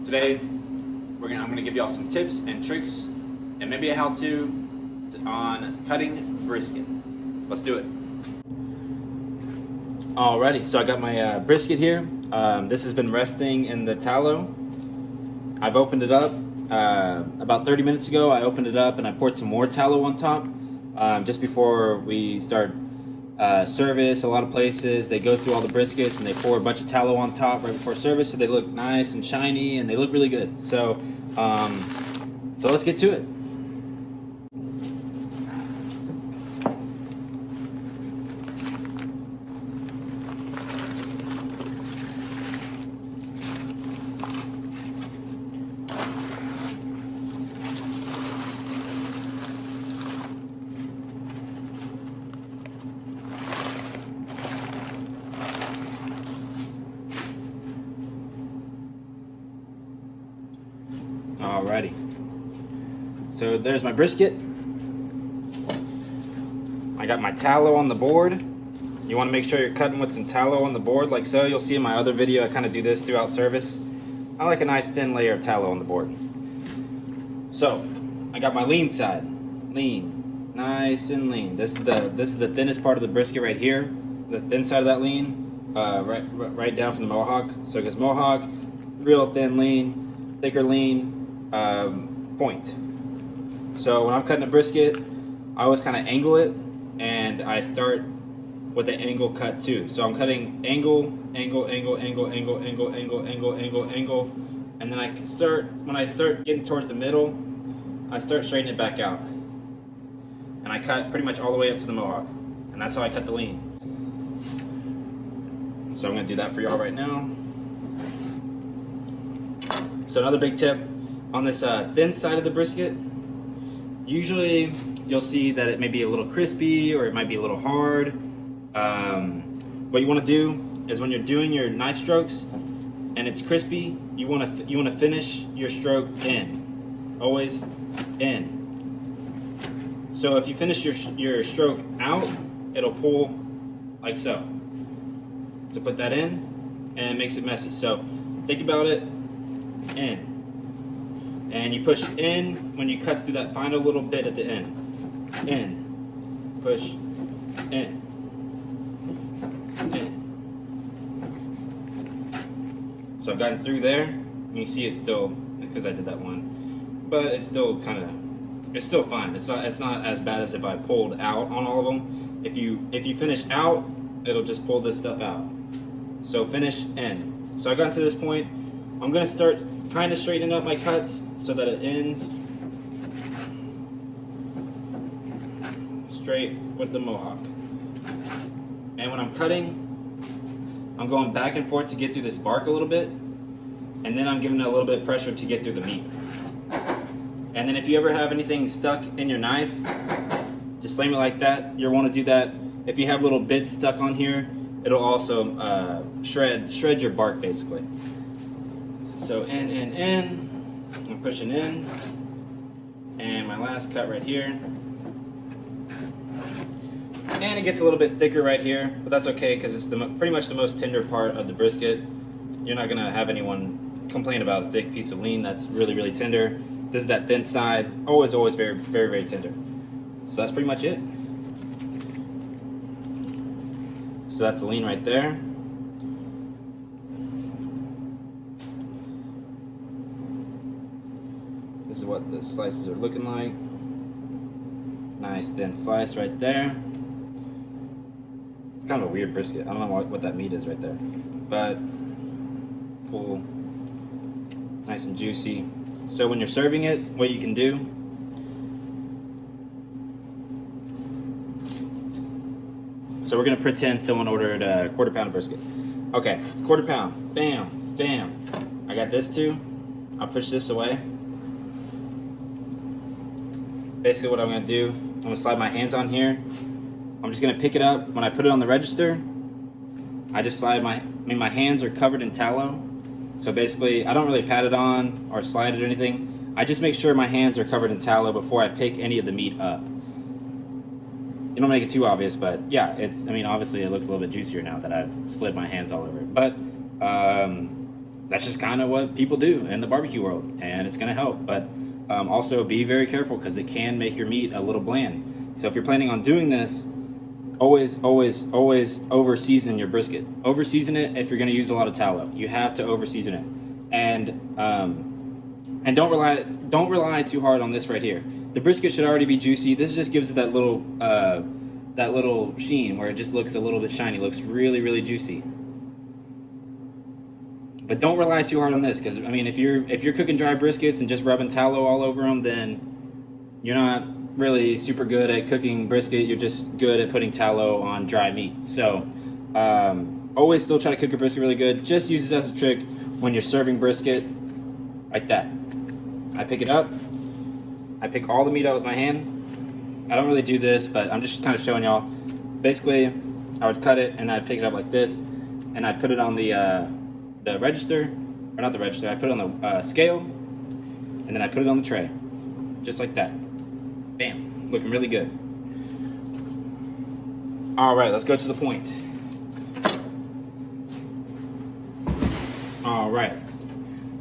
Today, I'm gonna give y'all some tips and tricks and maybe a how-to on cutting brisket. Let's do it. Alrighty, so I got my brisket here. This has been resting in the tallow. I've opened it up about 30 minutes ago. I opened it up and I poured some more tallow on top just before we start service. A lot of places they go through all the briskets and they pour a bunch of tallow on top right before service, so they look nice and shiny and they look really good. So let's get to it. Alrighty, so there's my brisket. I got my tallow on the board. You want to make sure you're cutting with some tallow on the board like so. You'll see in my other video I kind of do this throughout service. I like a nice thin layer of tallow on the board. So I got my lean side, lean, nice and lean. This is the thinnest part of the brisket right here, the thin side of that lean, right down from the mohawk. So it goes mohawk, real thin lean, thicker lean, point. So when I'm cutting a brisket, I always kind of angle it, and I start with an angle cut too. So I'm cutting angle, angle, angle, angle, angle, angle, angle, angle, angle, angle, and then when I start getting towards the middle, I start straightening it back out, and I cut pretty much all the way up to the mohawk, and that's how I cut the lean. So I'm gonna do that for y'all right now. So another big tip on this thin side of the brisket, usually you'll see that it may be a little crispy or it might be a little hard. What you want to do is when you're doing your knife strokes and it's crispy, you want to finish your stroke in, always in. So if you finish your stroke out, it'll pull like so. So put that in, and it makes it messy. So think about it, in. And you push in when you cut through that final little bit at the end. In, push, in, in. So I've gotten through there. You can see it's because I did that one, but it's still it's still fine. It's not as bad as if I pulled out on all of them. If you finish out, it'll just pull this stuff out. So finish in. So I got to this point. I'm gonna start kind of straightening up my cuts so that it ends straight with the mohawk. And when I'm cutting, I'm going back and forth to get through this bark a little bit, and then I'm giving it a little bit of pressure to get through the meat. And then if you ever have anything stuck in your knife, just slam it like that. You'll want to do that. If you have little bits stuck on here, it'll also shred your bark basically. So in, I'm pushing in, and my last cut right here, and it gets a little bit thicker right here, but that's okay because it's pretty much the most tender part of the brisket. You're not gonna have anyone complain about a thick piece of lean that's really, really tender. This is that thin side, always very, very, very tender. So that's pretty much it. So that's the lean right there. This is what the slices are looking like. Nice thin slice right there. It's kind of a weird brisket. I don't know what that meat is right there, but cool, nice and juicy. So when you're serving it, what you can do, so we're gonna pretend someone ordered a quarter pound of brisket. Okay, quarter pound, bam, bam. I got this too. I'll push this away. Basically what I'm gonna do, I'm gonna slide my hands on here. I'm just gonna pick it up. When I put it on the register, I just slide my hands are covered in tallow. So basically, I don't really pat it on or slide it or anything. I just make sure my hands are covered in tallow before I pick any of the meat up. You don't make it too obvious, but yeah, obviously it looks a little bit juicier now that I've slid my hands all over it. But that's just kind of what people do in the barbecue world, and it's going to help. But also be very careful, because it can make your meat a little bland. So if you're planning on doing this, always over season your brisket. Over season it if you're going to use a lot of tallow. You have to over season it, and don't rely too hard on this right here. The brisket should already be juicy. This just gives it that little sheen where it just looks a little bit shiny. Looks really juicy. But don't rely too hard on this, because I mean, if you're cooking dry briskets and just rubbing tallow all over them, then you're not really super good at cooking brisket. You're just good at putting tallow on dry meat. So always still try to cook your brisket really good. Just use this as a trick when you're serving brisket, like that. I pick it up. I pick all the meat out with my hand. I don't really do this, but I'm just kind of showing y'all. Basically, I would cut it and I'd pick it up like this, and I'd put it on the register, or not the register. I put it on the scale, and then I put it on the tray, just like that. Bam, looking really good. All right, let's go to the point. All right,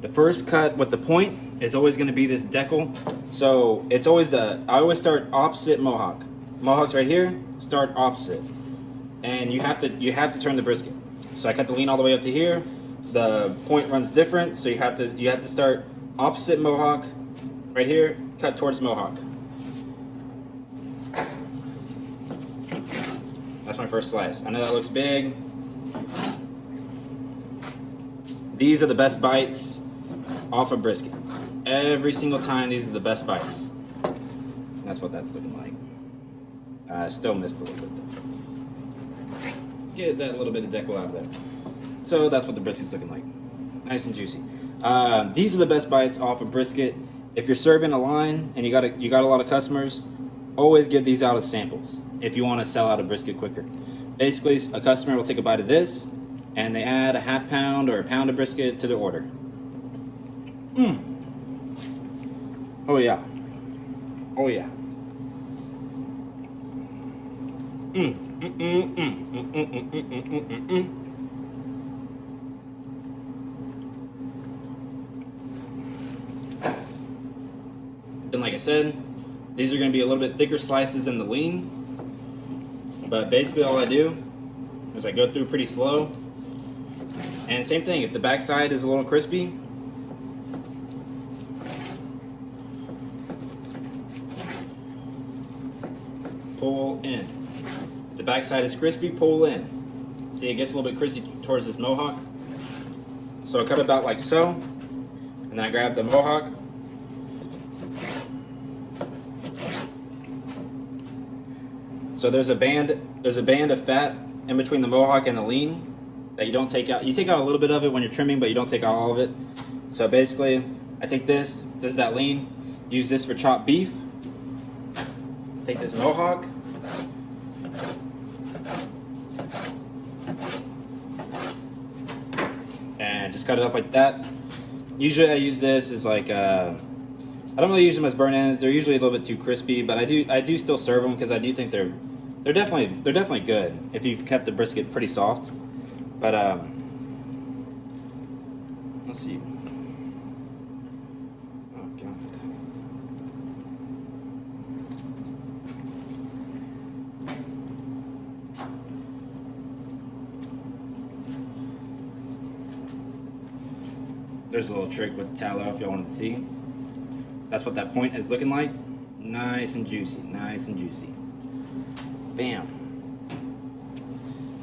the first cut with the point is always going to be this decal. So it's always I always start opposite mohawk. Mohawk's right here, start opposite, and you have to turn the brisket. So I cut the lean all the way up to here. The point runs different, so you have to start opposite mohawk right here, cut towards mohawk. That's my first slice. I know that looks big. These are the best bites off a brisket. Every single time, these are the best bites. That's what that's looking like. I still missed a little bit there. Get that little bit of decal out of there. So that's what the brisket's looking like. Nice and juicy. These are the best bites off a brisket. If you're serving a line and you got a lot of customers, always give these out as samples if you want to sell out a brisket quicker. Basically, a customer will take a bite of this, and they add a half pound or a pound of brisket to their order. Oh yeah. Oh yeah. And like I said, these are going to be a little bit thicker slices than the lean. But basically all I do is I go through pretty slow. And same thing, if the backside is a little crispy, pull in. If the backside is crispy, pull in. See, it gets a little bit crispy towards this mohawk. So I cut about like so, and then I grab the mohawk. So there's a band of fat in between the mohawk and the lean that you don't take out. You take out a little bit of it when you're trimming, but you don't take out all of it. So basically, I take this is that lean, use this for chopped beef. Take this mohawk, and just cut it up like that. Usually I use this as like I don't really use them as burn ends. They're usually a little bit too crispy, but I do still serve them because I do think they're definitely good if you've kept the brisket pretty soft. But let's see. Oh god. There's a little trick with tallow if y'all wanted to see. That's what that point is looking like. Nice and juicy, nice and juicy. Bam.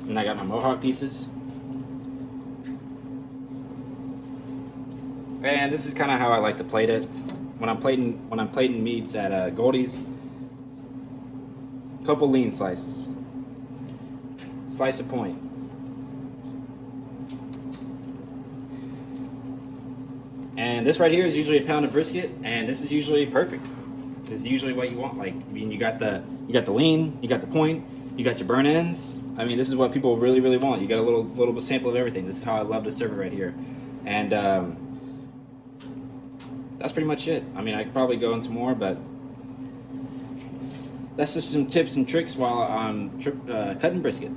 And I got my mohawk pieces. And this is kind of how I like to plate it. When I'm plating meats at Goldie's, couple lean slices. Slice a point. And this right here is usually a pound of brisket, and this is usually perfect. This is usually what you want. Like, I mean, you got the lean, you got the point, you got your burn ends. I mean, this is what people really want. You got a little sample of everything. This is how I love to serve it right here. And that's pretty much it. I mean, I could probably go into more, but that's just some tips and tricks while I'm cutting brisket.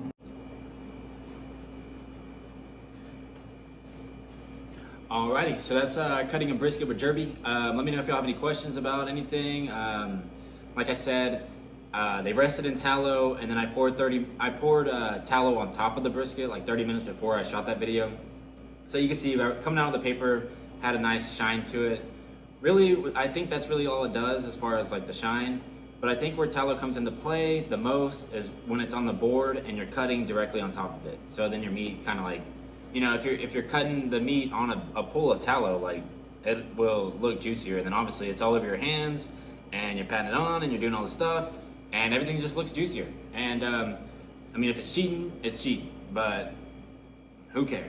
Alrighty, so that's cutting a brisket with Jirby. Let me know if y'all have any questions about anything. Like I said, they rested in tallow, and then I poured tallow on top of the brisket like 30 minutes before I shot that video. So you can see coming out of the paper had a nice shine to it. Really, I think that's really all it does as far as like the shine. But I think where tallow comes into play the most is when it's on the board and you're cutting directly on top of it. So then your meat kind of like, you know, if you're cutting the meat on a pool of tallow, like it will look juicier. And then obviously it's all over your hands, and you're patting it on and you're doing all the stuff, and everything just looks juicier. And I mean, if it's cheating, it's cheating, but who cares?